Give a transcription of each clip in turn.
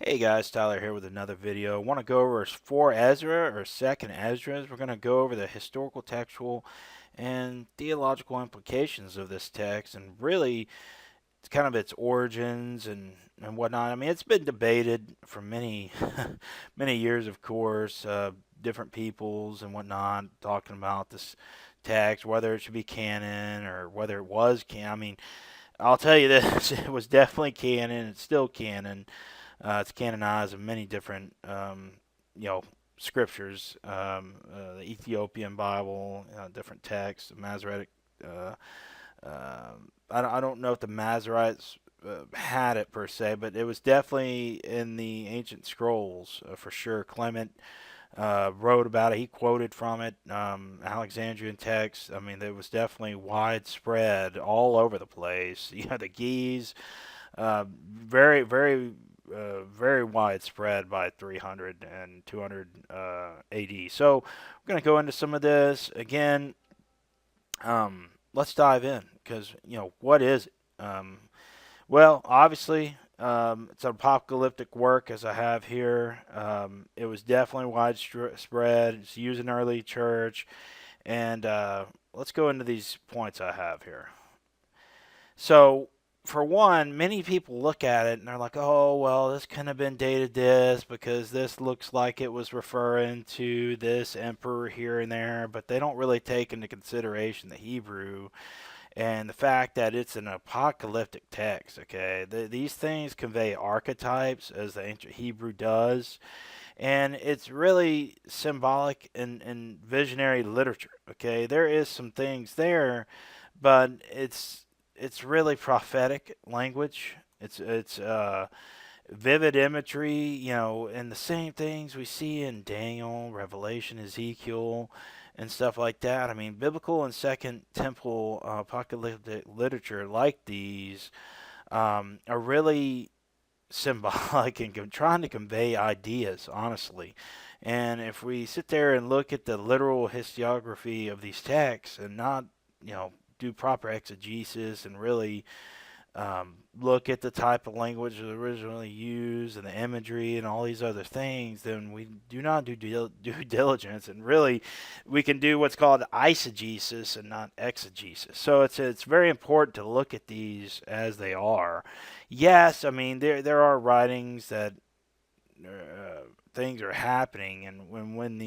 Hey guys, Tyler here with another video. I want to go over 4 Ezra or 2nd Esdras. We're going to go over the historical, textual, and theological implications of this text and really it's kind of its origins and whatnot. I mean, it's been debated for many many years, of course. Different peoples and whatnot talking about this text, whether it should be canon or whether it was canon. I mean, I'll tell you this: it was definitely canon. It's still canon. It's canonized in many different, you know, scriptures. The Ethiopian Bible, different texts, the Masoretic. Uh, I don't know if the Masoretes had it per se, but it was definitely in the ancient scrolls for sure. Clement wrote about it. He quoted from it. Alexandrian texts. I mean, it was definitely widespread all over the place. You know, the Geese, very widespread by 300 and 200 AD. So we're going to go into some of this again. Let's dive in because what is it? Well, obviously, it's an apocalyptic work as I have here. It was definitely widespread. It's used in early church, and let's go into these points I have here. So, for one, many people look at it and they're like, oh, well, this couldn't have been dated this because this looks like it was referring to this emperor here and there, but they don't really take into consideration the Hebrew and the fact that it's an apocalyptic text, okay? These things convey archetypes as the ancient Hebrew does, and it's really symbolic and visionary literature, okay? There is some things there, but it's really prophetic language. It's vivid imagery, and the same things we see in Daniel, Revelation, Ezekiel, and stuff like that. I mean, biblical and Second Temple apocalyptic literature like these are really symbolic and trying to convey ideas, honestly. And if we sit there and look at the literal historiography of these texts and not, do proper exegesis and really look at the type of language that was originally used and the imagery and all these other things, then we do not do due diligence. And really, we can do what's called eisegesis and not exegesis. So it's very important to look at these as they are. Yes, I mean there are writings that things are happening, and when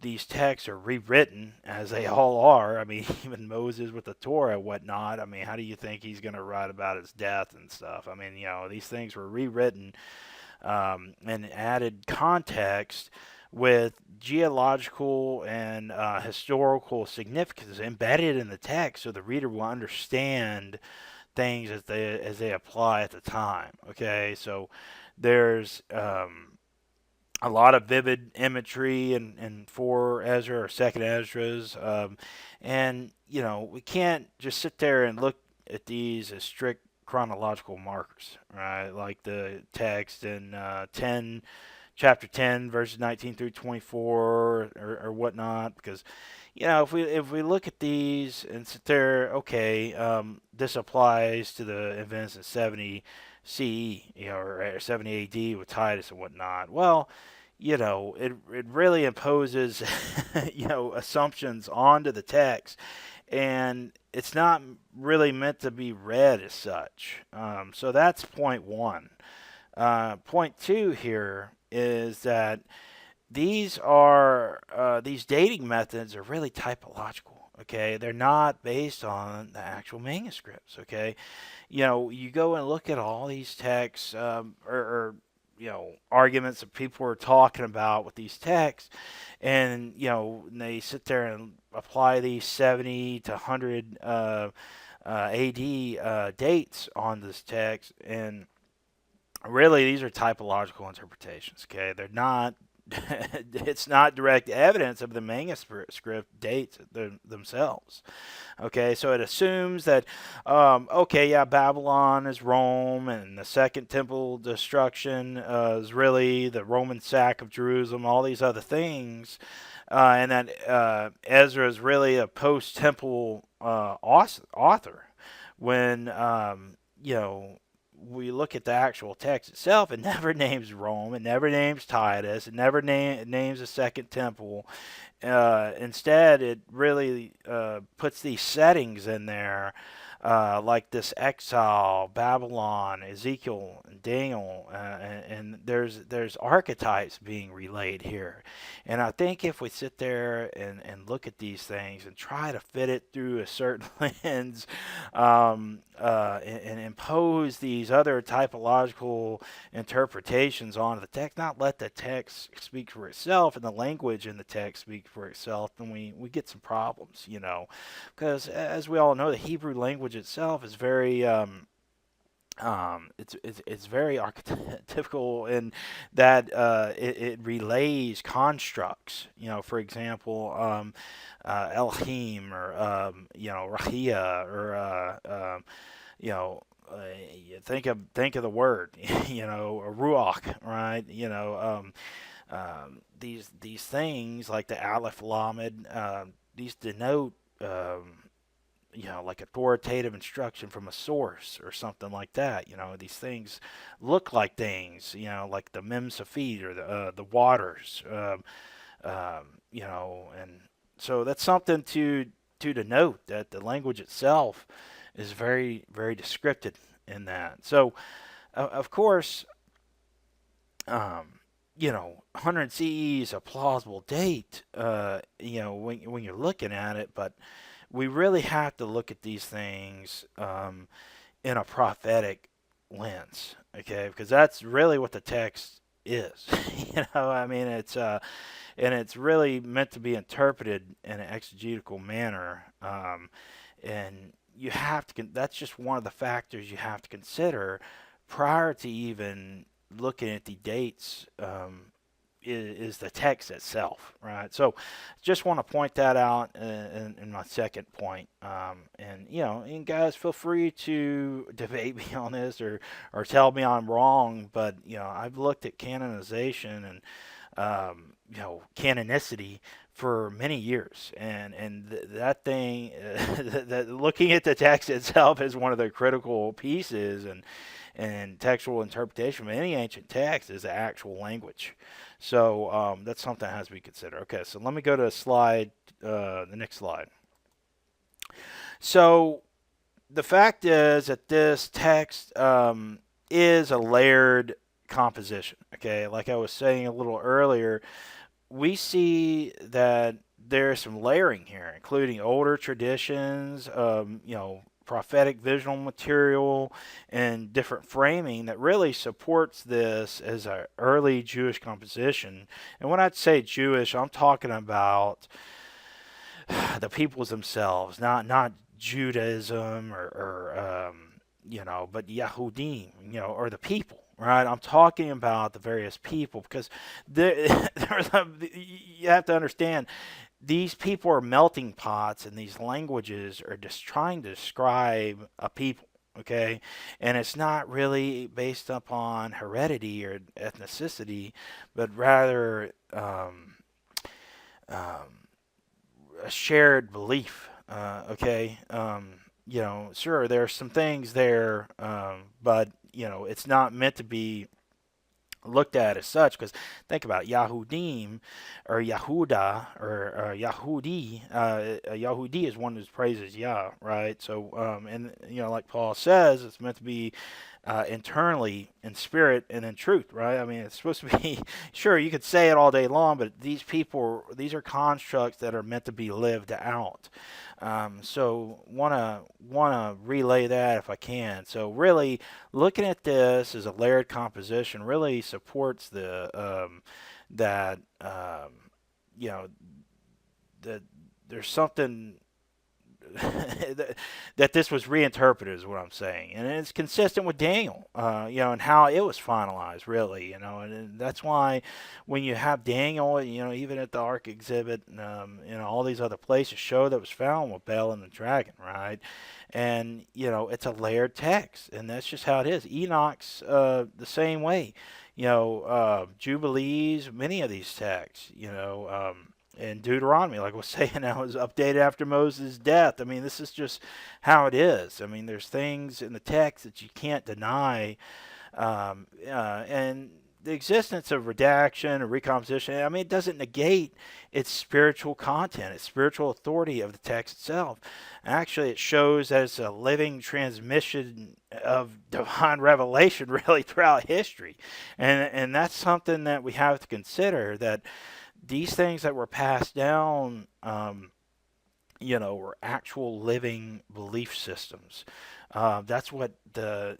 these texts are rewritten, as they all are. I mean, even Moses with the Torah and whatnot. I mean, how do you think he's going to write about his death and stuff? I mean, these things were rewritten and added context with geological and historical significance embedded in the text, so the reader will understand things as they apply at the time. Okay, so there's a lot of vivid imagery and for Ezra or second Ezra's, and we can't just sit there and look at these as strict chronological markers, right? Like the text in chapter 10, verses 19 through 24, or whatnot, because if we look at these and sit there, okay, this applies to the events in 70 CE, or 70 AD with Titus and whatnot. Well, it really imposes, assumptions onto the text, and it's not really meant to be read as such. So that's point one. Point two here is that these dating methods are really typological. Okay, they're not based on the actual manuscripts. Okay, you go and look at all these texts, or arguments that people are talking about with these texts, and they sit there and apply these 70 to 100 AD dates on this text, and really these are typological interpretations. Okay, they're not. It's not direct evidence of the manuscript dates themselves. Okay, so it assumes that, okay, yeah, Babylon is Rome, and the Second Temple destruction is really the Roman sack of Jerusalem, all these other things, and that Ezra is really a post-temple author when, we look at the actual text itself, it never names Rome, it never names Titus, it never names the Second Temple. Instead, it really puts these settings in there, like this exile, Babylon, Ezekiel, Daniel, and there's archetypes being relayed here. And I think if we sit there and look at these things and try to fit it through a certain lens, and impose these other typological interpretations onto the text, not let the text speak for itself and the language in the text speak for itself, then we get some problems, because as we all know, the Hebrew language itself is very it's very archetypical in that it relays constructs. For example, Elohim, or Rahia, or you know. Think of the word, a ruach, right? These things like the aleph lamed, these denote like authoritative instruction from a source or something like that. These things look like things, like the Mem Safid, or the waters, and so that's something to denote that the language itself is very, very descriptive in that. So, of course, 100 CE is a plausible date, when you're looking at it, but we really have to look at these things in a prophetic lens, okay? Because that's really what the text is. I mean, it's really meant to be interpreted in an exegetical manner, and you have to. That's just one of the factors you have to consider prior to even looking at the dates. Is the text itself, right? So just want to point that out in my second point. And guys, feel free to debate me on this, or tell me I'm wrong, but I've looked at canonization and canonicity for many years, and that thing, that looking at the text itself is one of the critical pieces, and textual interpretation of any ancient text is the actual language. So that's something that has to be considered. Okay, so let me go to the next slide. So the fact is that this text is a layered composition. Okay, like I was saying a little earlier, we see that there's some layering here, including older traditions, prophetic visual material, and different framing that really supports this as an early Jewish composition. And when I say Jewish, I'm talking about the peoples themselves, not Judaism, but Yahudim, or the people. Right, I'm talking about the various people, because you have to understand, these people are melting pots, and these languages are just trying to describe a people. Okay, and it's not really based upon heredity or ethnicity, but rather a shared belief. Okay, sure, there's some things there, but it's not meant to be looked at as such, because think about it, Yahudim, or Yahuda, or Yahudi. Yahudi is one who praises Yah, right? So, and like Paul says, it's meant to be internally in spirit and in truth, right? I mean, it's supposed to be sure, you could say it all day long, but these are constructs that are meant to be lived out. So wanna relay that if I can. So really, looking at this as a layered composition really supports that that there's something that this was reinterpreted, is what I'm saying, and it's consistent with Daniel, and how it was finalized, really, and that's why when you have Daniel, even at the Ark exhibit, all these other places show that was found with Bel and the dragon, right, and it's a layered text, and that's just how it is. Enoch's the same way, Jubilees, many of these texts, in Deuteronomy, like I was saying, that was updated after Moses' death. I mean, this is just how it is. I mean, there's things in the text that you can't deny, and the existence of redaction or recomposition, I mean, it doesn't negate its spiritual content, its spiritual authority of the text itself. Actually, it shows that it's a living transmission of divine revelation really throughout history. And that's something that we have to consider, that these things that were passed down, were actual living belief systems. That's what the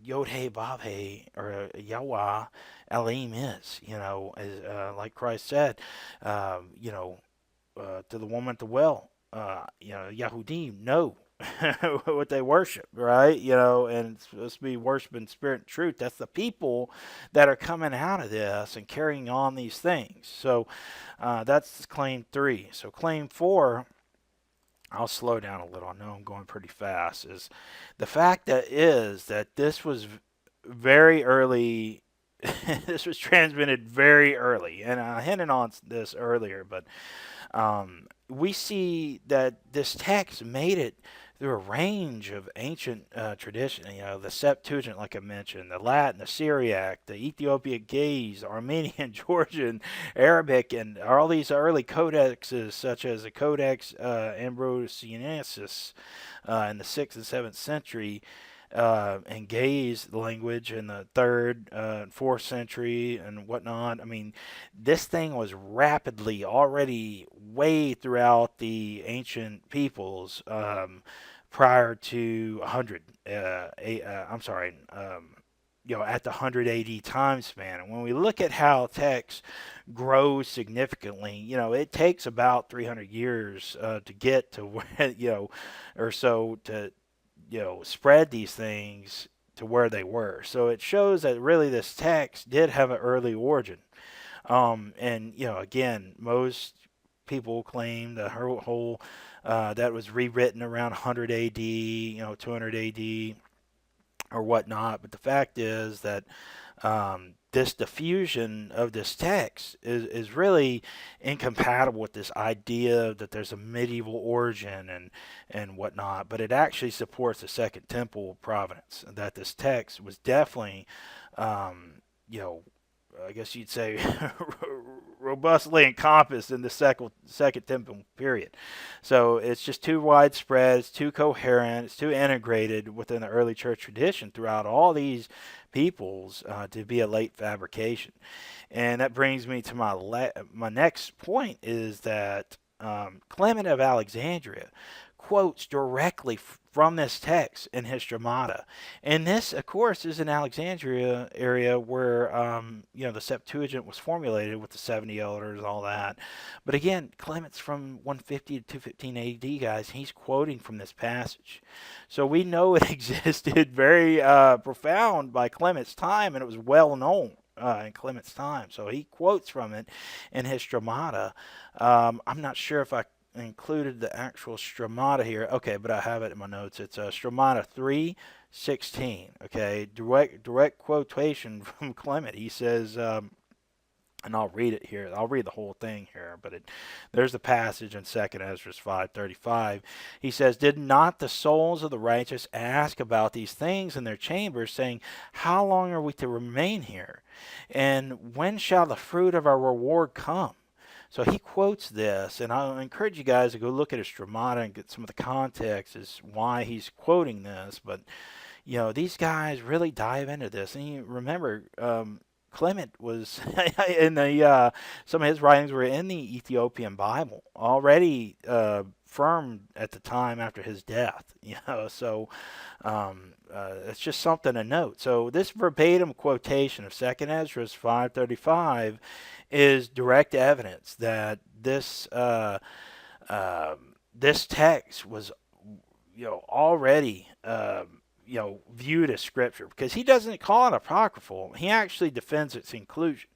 Yod He Vav He, or Yahweh Elohim is. Like Christ said, to the woman at the well, Yahudim know what they worship, right? And it's supposed to be worshiping spirit and truth. That's the people that are coming out of this and carrying on these things. So that's claim 3. So claim 4, I'll slow down a little. I know I'm going pretty fast. Is the fact that this was very early. This was transmitted very early, and I hinted on this earlier, but we see that this text made it through a range of ancient tradition. The Septuagint, like I mentioned, the Latin, the Syriac, the Ethiopic Gaze, Armenian, Georgian, Arabic, and all these early codexes, such as the Codex Ambrosianensis in the 6th and 7th century, and Gaze language in the 3rd and 4th century and whatnot. I mean, this thing was rapidly already way throughout the ancient peoples, prior to 100. At the 100 AD time span. And when we look at how text grows significantly, it takes about 300 years to get to where, or so to spread these things to where they were. So it shows that really this text did have an early origin. And again, most people claim the whole that was rewritten around 100 AD, 200 AD, or whatnot. But the fact is that this diffusion of this text is really incompatible with this idea that there's a medieval origin and whatnot. But it actually supports the Second Temple providence, that this text was definitely, I guess you'd say, robustly encompassed in the second temple period. So it's just too widespread, it's too coherent, it's too integrated within the early church tradition throughout all these peoples to be a late fabrication. And that brings me to my next point, is that Clement of Alexandria quotes directly from this text in his Stramata. And this, of course, is in Alexandria area where, the Septuagint was formulated with the 70 elders and all that. But again, Clement's from 150 to 215 AD, guys. He's quoting from this passage. So we know it existed very profound by Clement's time, and it was well known in Clement's time. So he quotes from it in his Stramata. I'm not sure if I included the actual Stramata here. Okay, but I have it in my notes. It's Stramata 3:16. Okay, direct quotation from Clement. He says, and I'll read it here. I'll read the whole thing here, but there's the passage in 2nd Esdras 5:35. He says, "Did not the souls of the righteous ask about these things in their chambers, saying, how long are we to remain here? And when shall the fruit of our reward come?" So he quotes this, and I encourage you guys to go look at his Stramata and get some of the context as why he's quoting this. But, these guys really dive into this. And you remember, Clement was in the some of his writings were in the Ethiopian Bible, already firm at the time after his death. So it's just something to note. So this verbatim quotation of 2nd Esdras 5:35 is direct evidence that this this text was already viewed as scripture, because he doesn't call it apocryphal. He actually defends its inclusion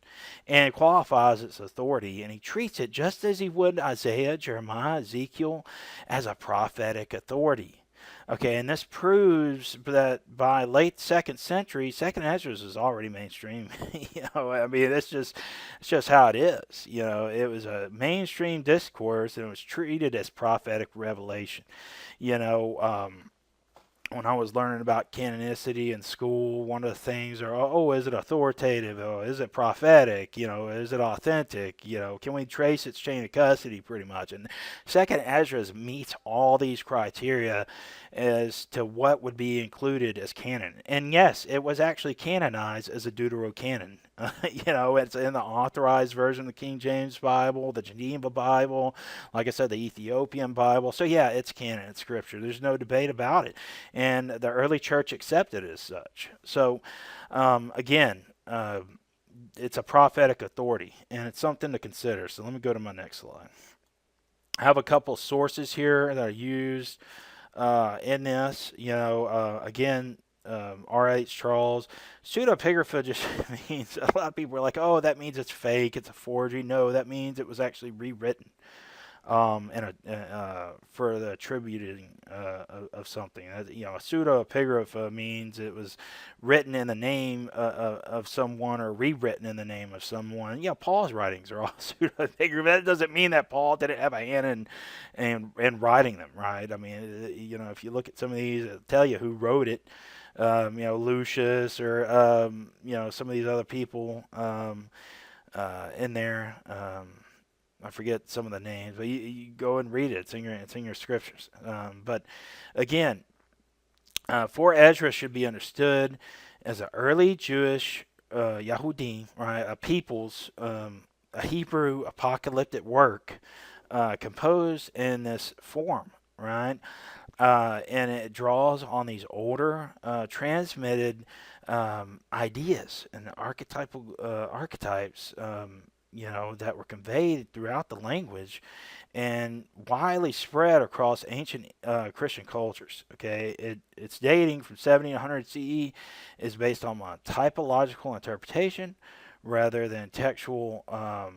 and qualifies its authority, and he treats it just as he would Isaiah, Jeremiah, Ezekiel, as a prophetic authority. Okay, and this proves that by late second century, Second Esdras is already mainstream. I mean, it's just how it is. It was a mainstream discourse, and it was treated as prophetic revelation. You know, when I was learning about canonicity in school, one of the things are, oh, is it authoritative? Oh, is it prophetic? Is it authentic? Can we trace its chain of custody pretty much? And Second Esdras meets all these criteria as to what would be included as canon. And yes, it was actually canonized as a deuterocanon. It's in the authorized version of the King James Bible, the Geneva Bible, like I said, the Ethiopian Bible. So yeah, it's canon, it's scripture. There's no debate about it, and the early church accepted it as such. So, again, it's a prophetic authority, and it's something to consider. So let me go to my next slide. I have a couple sources here that are used in this. Again, R.H. Charles. Pseudepigrapha just means, a lot of people are like, oh, that means it's fake, it's a forgery. No, that means it was actually rewritten for the attributing of something. A pseudepigrapha means it was written in the name of someone or rewritten in the name of someone. Paul's writings are all pseudepigrapha. That doesn't mean that Paul didn't have a hand in writing them, right? I mean, if you look at some of these, it'll tell you who wrote it. Lucius or some of these other people in there. I forget some of the names, but you go and read it. It's in your scriptures. But again, for Ezra should be understood as an early Jewish Yahudi, right, a people's a Hebrew apocalyptic work composed in this form, right? And it draws on these older transmitted ideas and archetypal archetypes. That were conveyed throughout the language and widely spread across ancient Christian cultures. Okay, it's dating from 70 to 100 CE, is based on a typological interpretation rather than textual, I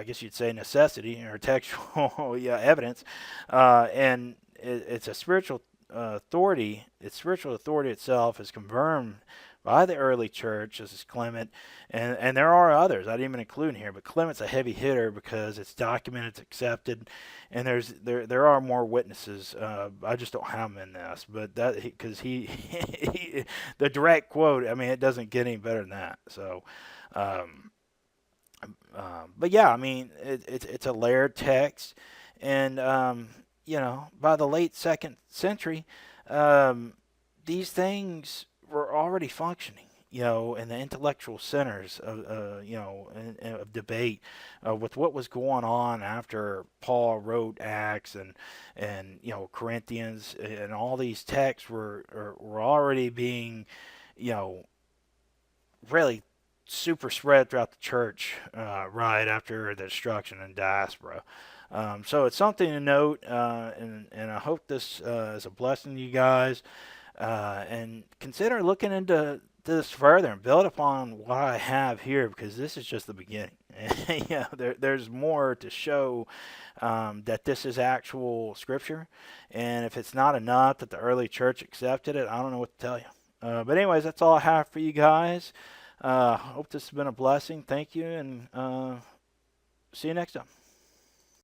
guess you'd say necessity or textual evidence, and it's a spiritual authority. Its spiritual authority itself is confirmed by the early church. This is Clement, and there are others I didn't even include in here, but Clement's a heavy hitter because it's documented, it's accepted, and there are more witnesses. I just don't have them in this, but that because he the direct quote. I mean, it doesn't get any better than that. So. But yeah, I mean, it's a layered text, and by the late second century, these things were already functioning. In the intellectual centers of of debate with what was going on after Paul wrote Acts and Corinthians, and all these texts were already being really super spread throughout the church right after the destruction and diaspora. So it's something to note, and I hope this is a blessing to you guys. And consider looking into this further and build upon what I have here, because this is just the beginning. There's more to show that this is actual scripture. And if it's not enough that the early church accepted it, I don't know what to tell you. But anyways, that's all I have for you guys. Hope this has been a blessing. Thank you, and see you next time.